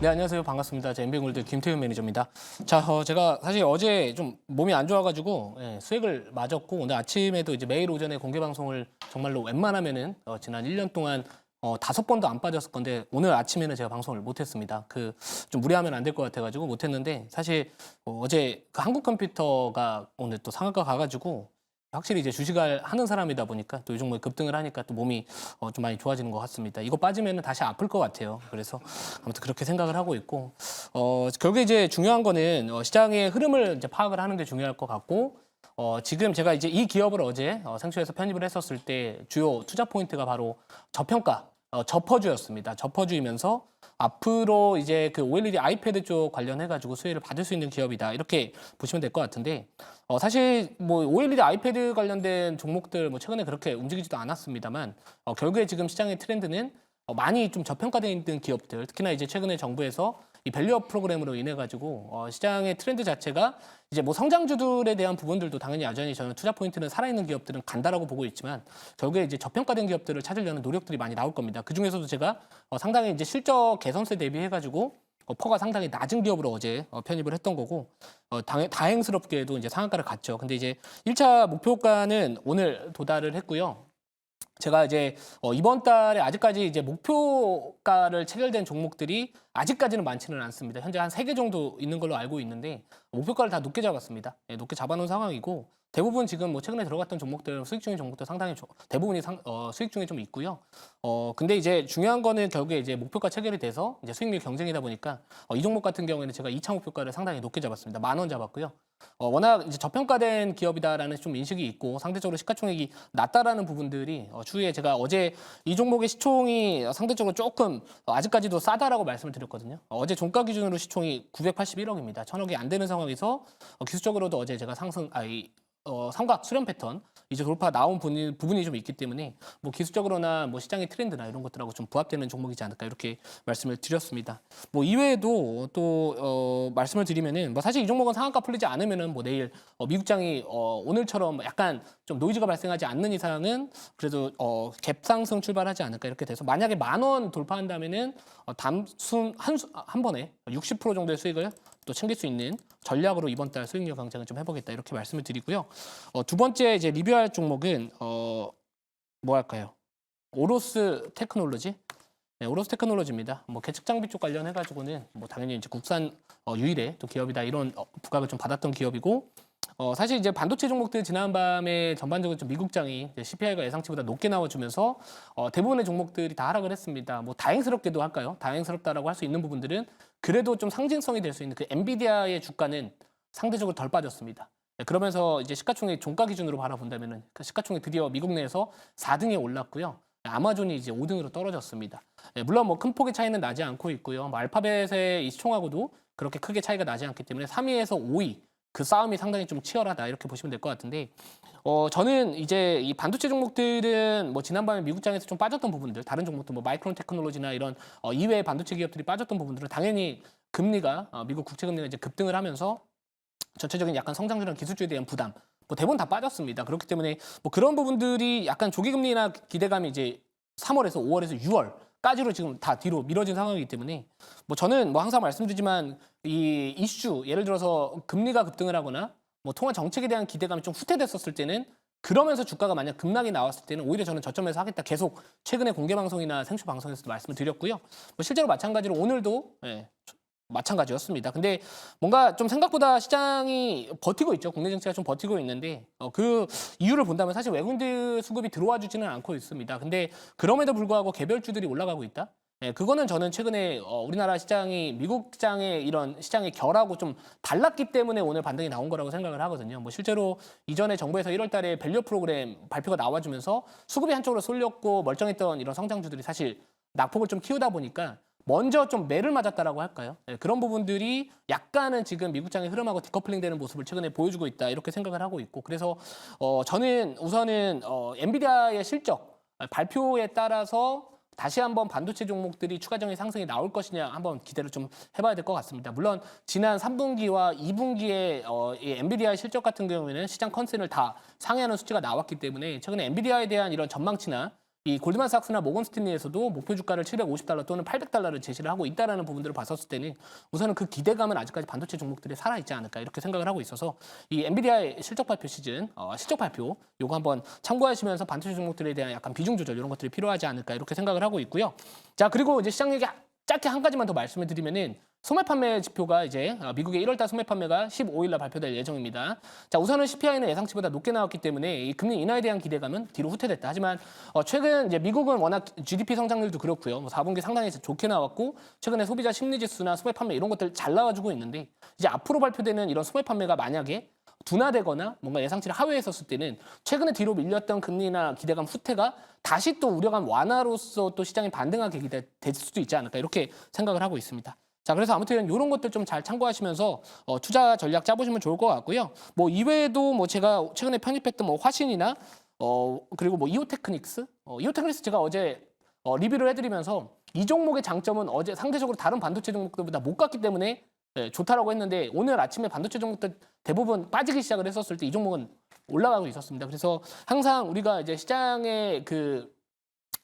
네, 안녕하세요. 반갑습니다. 제 엔비골드 김태윤 매니저입니다. 자, 제가 사실 어제 좀 몸이 안 좋아가지고 수액을 맞았고 오늘 아침에도 이제 매일 오전에 공개 방송을 정말로 웬만하면은 지난 1년 동안 5번도 안 빠졌을 건데 오늘 아침에는 제가 방송을 못했습니다. 좀 무리하면 안 될 것 같아가지고 못했는데 사실 어제 그 한국컴퓨터가 오늘 또 상한가 가가지고 확실히 이제 주식을 하는 사람이다 보니까 또 요즘 뭐 급등을 하니까 또 몸이 좀 많이 좋아지는 것 같습니다. 이거 빠지면 다시 아플 것 같아요. 그래서 아무튼 그렇게 생각을 하고 있고 결국에 이제 중요한 거는 시장의 흐름을 이제 파악을 하는 게 중요할 것 같고 지금 제가 이제 이 기업을 어제 생쇼에서 편입을 했었을 때 주요 투자 포인트가 바로 저평가 저퍼주였습니다. 저퍼주이면서 앞으로 이제 그 OLED 아이패드 쪽 관련해가지고 수혜를 받을 수 있는 기업이다. 이렇게 보시면 될 것 같은데, 사실 뭐 OLED 아이패드 관련된 종목들 뭐 최근에 그렇게 움직이지도 않았습니다만, 결국에 지금 시장의 트렌드는 많이 좀 저평가되어 있는 기업들, 특히나 이제 최근에 정부에서 이 밸류업 프로그램으로 인해 가지고 시장의 트렌드 자체가 이제 뭐 성장주들에 대한 부분들도 당연히 여전히 저는 투자 포인트는 살아있는 기업들은 간다라고 보고 있지만 결국에 이제 저평가된 기업들을 찾으려는 노력들이 많이 나올 겁니다. 그 중에서도 제가 상당히 이제 실적 개선세 대비해 가지고 퍼가 상당히 낮은 기업으로 어제 편입을 했던 거고 다행스럽게도 이제 상한가를 갔죠. 근데 이제 1차 목표가는 오늘 도달을 했고요. 제가 이제 이번 달에 아직까지 이제 목표가를 체결된 종목들이 아직까지는 많지는 않습니다. 현재 한 3개 정도 있는 걸로 알고 있는데 목표가를 다 높게 잡았습니다. 높게 잡아놓은 상황이고 대부분 지금 뭐 최근에 들어갔던 종목들 수익 중인 종목들 상당히 대부분이 수익 중에 좀 있고요. 근데 이제 중요한 거는 결국에 이제 목표가 체결이 돼서 이제 수익률 경쟁이다 보니까 이 종목 같은 경우에는 제가 2차 목표가를 상당히 높게 잡았습니다. 10,000원 잡았고요. 워낙 이제 저평가된 기업이다라는 좀 인식이 있고 상대적으로 시가총액이 낮다라는 부분들이 추후에 제가 어제 이 종목의 시총이 상대적으로 조금 아직까지도 싸다라고 말씀을 드렸거든요. 어제 종가 기준으로 시총이 981억입니다. 1,000억이 안 되는 상황에서 기술적으로도 어제 제가 삼각 수렴 패턴 이제 돌파 나온 부분이 좀 있기 때문에 뭐 기술적으로나 뭐 시장의 트렌드나 이런 것들하고 좀 부합되는 종목이지 않을까 이렇게 말씀을 드렸습니다. 뭐 이외에도 또 말씀을 드리면은 뭐 사실 이 종목은 상한가 풀리지 않으면은 뭐 내일 미국장이 오늘처럼 약간 좀 노이즈가 발생하지 않는 이상은 그래도 갭 상승 출발하지 않을까 이렇게 돼서 만약에 10,000원 돌파한다면은 단순 한 번에 60% 정도의 수익을 또 챙길 수 있는 전략으로 이번 달 수익률 강장을 좀 해보겠다 이렇게 말씀을 드리고요. 두 번째 이제 리뷰할 종목은 뭐 할까요? 오로스 테크놀로지. 네, 오로스 테크놀로지입니다. 뭐 계측 장비 쪽 관련해가지고는 뭐 당연히 이제 국산 유일의 또 기업이다 이런 부각을 좀 받았던 기업이고. 사실 이제 반도체 종목들 지난밤에 전반적으로 좀 미국장이 CPI가 예상치보다 높게 나와주면서 대부분의 종목들이 다 하락을 했습니다. 뭐 다행스럽게도 할까요? 다행스럽다라고 할 수 있는 부분들은 그래도 좀 상징성이 될 수 있는 그 엔비디아의 주가는 상대적으로 덜 빠졌습니다. 네, 그러면서 이제 시가총액 종가 기준으로 바라본다면은 그 시가총액 드디어 미국 내에서 4등에 올랐고요. 아마존이 이제 5등으로 떨어졌습니다. 물론 뭐 큰 폭의 차이는 나지 않고 있고요. 뭐 알파벳의 이 시총하고도 그렇게 크게 차이가 나지 않기 때문에 3위에서 5위 그 싸움이 상당히 좀 치열하다 이렇게 보시면 될 것 같은데 저는 이제 이 반도체 종목들은 뭐 지난밤에 미국장에서 좀 빠졌던 부분들 다른 종목들 뭐 마이크론 테크놀로지나 이런 이외의 반도체 기업들이 빠졌던 부분들은 당연히 금리가 미국 국채 금리가 이제 급등을 하면서 전체적인 약간 성장률이나 기술주에 대한 부담 뭐 대부분 다 빠졌습니다. 그렇기 때문에 뭐 그런 부분들이 약간 조기 금리나 기대감이 이제 3월에서 5월에서 6월까지로 지금 다 뒤로 미뤄진 상황이기 때문에 뭐 저는 뭐 항상 말씀드리지만 이 이슈 예를 들어서 금리가 급등을 하거나 뭐 통화 정책에 대한 기대감이 좀 후퇴됐었을 때는 그러면서 주가가 만약 급락이 나왔을 때는 오히려 저는 저점에서 하겠다 계속 최근에 공개 방송이나 생쇼 방송에서도 말씀을 드렸고요. 뭐 실제로 마찬가지로 오늘도 마찬가지였습니다. 근데 뭔가 좀 생각보다 시장이 버티고 있죠. 국내 증시가 좀 버티고 있는데 그 이유를 본다면 사실 외국인들 수급이 들어와 주지는 않고 있습니다. 근데 그럼에도 불구하고 개별주들이 올라가고 있다. 그거는 저는 최근에 우리나라 시장이 미국 시장의 이런 시장의 결하고 좀 달랐기 때문에 오늘 반등이 나온 거라고 생각을 하거든요. 뭐 실제로 이전에 정부에서 1월 달에 밸류 프로그램 발표가 나와주면서 수급이 한쪽으로 쏠렸고 멀쩡했던 이런 성장주들이 사실 낙폭을 좀 키우다 보니까 먼저 좀 매를 맞았다라고 할까요? 그런 부분들이 약간은 지금 미국장의 흐름하고 디커플링 되는 모습을 최근에 보여주고 있다 이렇게 생각을 하고 있고 그래서 저는 우선은 엔비디아의 실적 발표에 따라서 다시 한번 반도체 종목들이 추가적인 상승이 나올 것이냐 한번 기대를 좀 해봐야 될 것 같습니다. 물론 지난 3분기와 2분기에 이 엔비디아의 실적 같은 경우에는 시장 컨센을 다 상회하는 수치가 나왔기 때문에 최근에 엔비디아에 대한 이런 전망치나 이 골드만삭스나 모건 스탠리에서도 목표 주가를 $750 또는 $800를 제시를 하고 있다라는 부분들을 봤었을 때는 우선은 그 기대감은 아직까지 반도체 종목들이 살아있지 않을까 이렇게 생각을 하고 있어서 이 엔비디아의 실적 발표 시즌, 실적 발표 요거 한번 참고하시면서 반도체 종목들에 대한 약간 비중 조절 이런 것들이 필요하지 않을까 이렇게 생각을 하고 있고요. 자, 그리고 이제 시장 얘기 짧게 한 가지만 더 말씀을 드리면은 소매 판매 지표가 이제 미국의 1월달 소매 판매가 15일 날 발표될 예정입니다. 자, 우선은 CPI는 예상치보다 높게 나왔기 때문에 이 금리 인하에 대한 기대감은 뒤로 후퇴됐다. 하지만 최근 이제 미국은 워낙 GDP 성장률도 그렇고요. 4분기 상당히 좋게 나왔고 최근에 소비자 심리 지수나 소매 판매 이런 것들 잘 나와주고 있는데 이제 앞으로 발표되는 이런 소매 판매가 만약에 둔화되거나 뭔가 예상치를 하회했었을 때는 최근에 뒤로 밀렸던 금리나 기대감 후퇴가 다시 또 우려감 완화로서 또 시장이 반등하게 될 수도 있지 않을까 이렇게 생각을 하고 있습니다. 자, 그래서 아무튼 이런 것들 좀 잘 참고하시면서 투자 전략 짜보시면 좋을 것 같고요. 뭐 이외에도 뭐 제가 최근에 편입했던 뭐 화신이나 그리고 뭐 이오테크닉스, 이오테크닉스 제가 어제 리뷰를 해드리면서 이 종목의 장점은 어제 상대적으로 다른 반도체 종목들보다 못 갔기 때문에 좋다라고 했는데 오늘 아침에 반도체 종목들 대부분 빠지기 시작을 했었을 때 이 종목은 올라가고 있었습니다. 그래서 항상 우리가 이제 시장의 그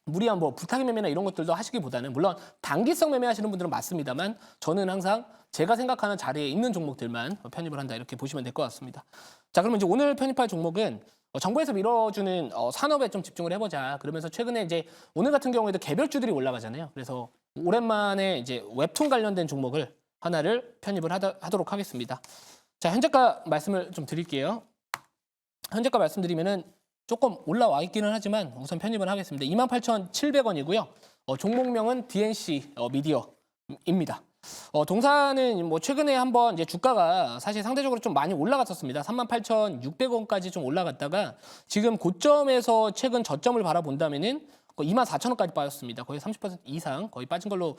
무리한 뭐 불타기 매매나 이런 것들도 하시기보다는 물론 단기성 매매하시는 분들은 맞습니다만 저는 항상 제가 생각하는 자리에 있는 종목들만 편입을 한다 이렇게 보시면 될 것 같습니다. 자, 그러면 이제 오늘 편입할 종목은 정부에서 밀어주는 산업에 좀 집중을 해보자. 그러면서 최근에 이제 오늘 같은 경우에도 개별주들이 올라가잖아요. 그래서 오랜만에 이제 웹툰 관련된 종목을 하나를 편입을 하도록 하겠습니다. 자, 현재가 말씀을 좀 드릴게요. 현재가 말씀드리면은 조금 올라와 있기는 하지만 우선 편입을 하겠습니다. 28,700원이고요. 종목명은 DNC 미디어입니다. 동사는 뭐 최근에 한번 이제 주가가 사실 상대적으로 좀 많이 올라갔었습니다. 38,600원까지 좀 올라갔다가 지금 고점에서 최근 저점을 바라본다면은 24,000원까지 빠졌습니다. 거의 30% 이상 거의 빠진 걸로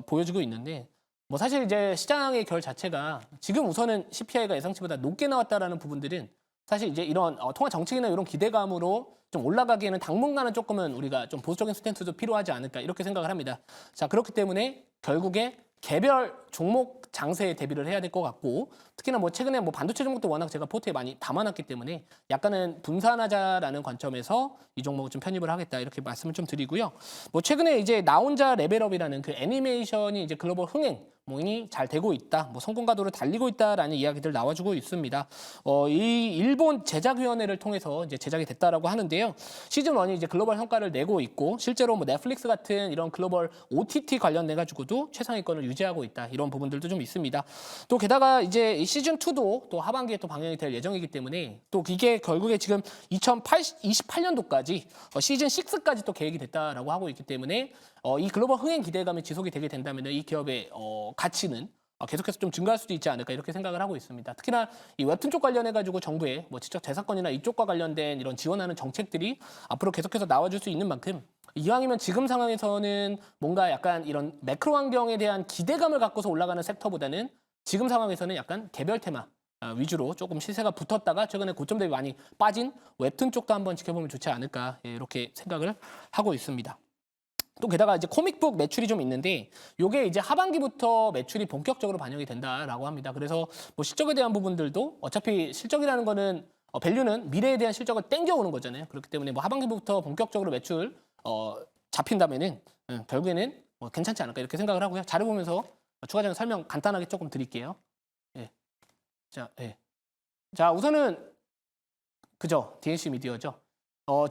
보여지고 있는데 뭐 사실 이제 시장의 결 자체가 지금 우선은 CPI가 예상치보다 높게 나왔다라는 부분들은 사실 이제 이런 통화 정책이나 이런 기대감으로 좀 올라가기에는 당분간은 조금은 우리가 좀 보수적인 스탠스도 필요하지 않을까 이렇게 생각을 합니다. 자, 그렇기 때문에 결국에 개별 종목 장세에 대비를 해야 될 것 같고 특히나 뭐 최근에 뭐 반도체 종목도 워낙 제가 포트에 많이 담아놨기 때문에 약간은 분산하자라는 관점에서 이 종목을 좀 편입을 하겠다 이렇게 말씀을 좀 드리고요. 뭐 최근에 이제 나 혼자 레벨업이라는 그 애니메이션이 이제 글로벌 흥행이 잘 되고 있다, 뭐 성공 가도를 달리고 있다라는 이야기들 나와주고 있습니다. 이 일본 제작위원회를 통해서 이제 제작이 됐다라고 하는데요. 시즌 1이 이제 글로벌 성과를 내고 있고 실제로 뭐 넷플릭스 같은 이런 글로벌 OTT 관련돼 가지고도 최상위권을 유지하고 있다 이런 부분들도 좀 있습니다. 또 게다가 이제 시즌 2도 또 하반기에 또 방영이 될 예정이기 때문에 또 이게 결국에 지금 2028년도까지 시즌 6까지 또 계획이 됐다라고 하고 있기 때문에 이 글로벌 흥행 기대감이 지속이 되게 된다면 이 기업의 가치는 계속해서 좀 증가할 수도 있지 않을까 이렇게 생각을 하고 있습니다. 특히나 이 웹툰 쪽 관련해 가지고 정부의 뭐 지적 재산권이나 이쪽과 관련된 이런 지원하는 정책들이 앞으로 계속해서 나와줄 수 있는 만큼 이왕이면 지금 상황에서는 뭔가 약간 이런 매크로 환경에 대한 기대감을 갖고서 올라가는 섹터보다는 지금 상황에서는 약간 개별 테마 위주로 조금 시세가 붙었다가 최근에 고점 대비 많이 빠진 웹툰 쪽도 한번 지켜보면 좋지 않을까 이렇게 생각을 하고 있습니다. 또 게다가 이제 코믹북 매출이 좀 있는데 요게 이제 하반기부터 매출이 본격적으로 반영이 된다라고 합니다. 그래서 뭐 실적에 대한 부분들도 어차피 실적이라는 거는 밸류는 미래에 대한 실적을 땡겨오는 거잖아요. 그렇기 때문에 뭐 하반기부터 본격적으로 매출 잡힌다면은 결국에는 뭐 괜찮지 않을까 이렇게 생각을 하고요. 자료 보면서 추가적인 설명 간단하게 조금 드릴게요. 예. 자, 우선은 그죠? DNC 미디어죠.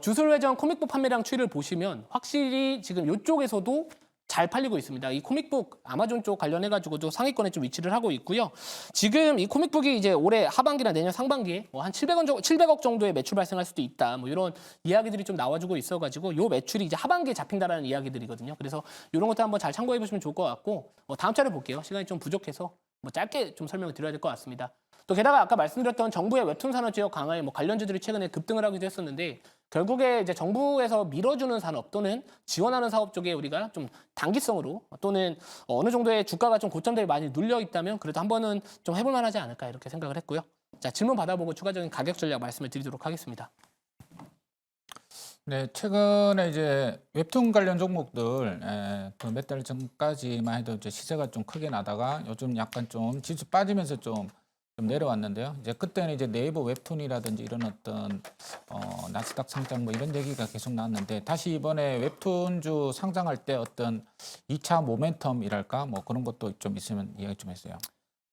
주술회전 코믹북 판매량 추이를 보시면 확실히 지금 이쪽에서도 잘 팔리고 있습니다. 이 코믹북 아마존 쪽 관련해가지고도 상위권에 좀 위치를 하고 있고요. 지금 이 코믹북이 이제 올해 하반기나 내년 상반기에 뭐 한 700억 정도의 매출 발생할 수도 있다. 뭐 이런 이야기들이 좀 나와주고 있어가지고 요 매출이 이제 하반기에 잡힌다라는 이야기들이거든요. 그래서 이런 것도 한번 잘 참고해 보시면 좋을 것 같고 다음 차례 볼게요. 시간이 좀 부족해서 뭐 짧게 좀 설명을 드려야 될 것 같습니다. 또 게다가 아까 말씀드렸던 정부의 웹툰 산업 지역 강화에 뭐 관련주들이 최근에 급등을 하기도 했었는데 결국에 이제 정부에서 밀어주는 산업 또는 지원하는 사업 쪽에 우리가 좀 단기성으로 또는 어느 정도의 주가가 좀 고점 대비 많이 눌려 있다면 그래도 한 번은 좀 해볼 만하지 않을까 이렇게 생각을 했고요. 자, 질문 받아보고 추가적인 가격 전략 말씀을 드리도록 하겠습니다. 네, 최근에 이제 웹툰 관련 종목들 몇 달 전까지만 해도 이제 시세가 좀 크게 나다가 요즘 약간 좀 지수 빠지면서 좀 좀 내려왔는데요. 이제 그때는 이제 네이버 웹툰이라든지 이런 어떤 나스닥 상장 뭐 이런 얘기가 계속 나왔는데 다시 이번에 웹툰주 상장할 때 어떤 2차 모멘텀이랄까 뭐 그런 것도 좀 있으면 이야기 좀 했어요.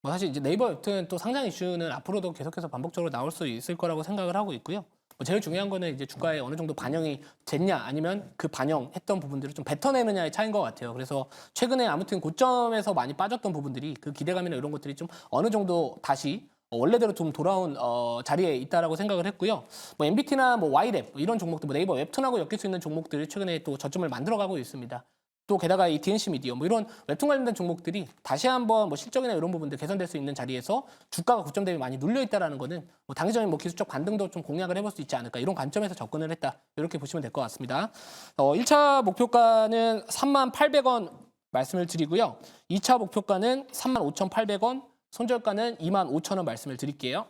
뭐 사실 이제 네이버 웹툰 또 상장 이슈는 앞으로도 계속해서 반복적으로 나올 수 있을 거라고 생각을 하고 있고요. 뭐 제일 중요한 거는 이제 주가에 어느 정도 반영이 됐냐 아니면 그 반영했던 부분들을 좀 뱉어내느냐의 차이인 것 같아요. 그래서 최근에 아무튼 고점에서 많이 빠졌던 부분들이 그 기대감이나 이런 것들이 좀 어느 정도 다시 원래대로 좀 돌아온 자리에 있다라고 생각을 했고요. 뭐 MBT나 뭐 Y랩 이런 종목들, 뭐 네이버 웹툰하고 엮일 수 있는 종목들이 최근에 또 저점을 만들어가고 있습니다. 또 게다가 이 DNC 미디어 뭐 이런 웹툰 관련된 종목들이 다시 한번 뭐 실적이나 이런 부분들 개선될 수 있는 자리에서 주가가 고점 대비 많이 눌려 있다라는 거는 뭐 당기적인 뭐 기술적 반등도 좀 공략을 해볼 수 있지 않을까 이런 관점에서 접근을 했다 이렇게 보시면 될 것 같습니다. 1차 목표가는 38,000원 말씀을 드리고요. 2차 목표가는 35,800원, 손절가는 25,000원 말씀을 드릴게요.